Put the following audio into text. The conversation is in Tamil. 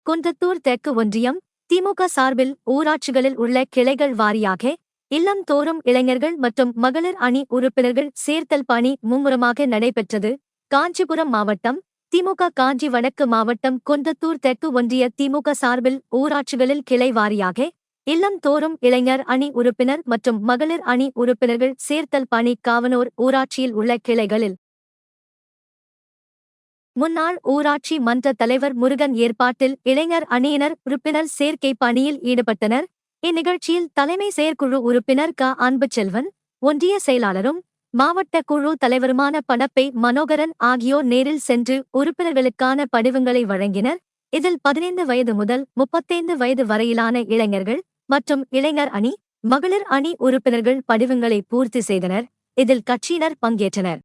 குன்றத்தூர் தெற்கு ஒன்றியம் திமுக சார்பில் ஊராட்சிகளில் உள்ள கிளைகள் வாரியாக இல்லம் தோறும் இளைஞர்கள் மற்றும் மகளிர் அணி உறுப்பினர்கள் சேர்த்தல் பணி மும்முரமாக நடைபெற்றது. காஞ்சிபுரம் மாவட்டம் திமுக காஞ்சி வடக்கு மாவட்டம் குன்றத்தூர் தெற்கு ஒன்றிய திமுக சார்பில் ஊராட்சிகளில் கிளை வாரியாக இல்லம் தோறும் இளைஞர் அணி உறுப்பினர் மற்றும் மகளிர் அணி உறுப்பினர்கள் சேர்த்தல் பணி காவனூர் ஊராட்சியில் உள்ள கிளைகளில் முன்னாள் ஊராட்சி மன்ற தலைவர் முருகன் ஏற்பாட்டில் இளைஞர் அணியினர் உறுப்பினர் சேர்க்கை பணியில் ஈடுபட்டனர். இந்நிகழ்ச்சியில் தலைமை செயற்குழு உறுப்பினர் க. அன்புச்செல்வன், ஒன்றிய செயலாளரும் மாவட்ட குழு தலைவருமான பணப்பை மனோகரன் ஆகியோர் நேரில் சென்று உறுப்பினர்களுக்கான படிவங்களை வழங்கினர். இதில் 15 வயது முதல் 35 வயது வரையிலான இளைஞர்கள் மற்றும் இளைஞர் அணி, மகளிர் அணி உறுப்பினர்கள் படிவங்களை பூர்த்தி செய்தனர். இதில் கட்சியினர் பங்கேற்றனர்.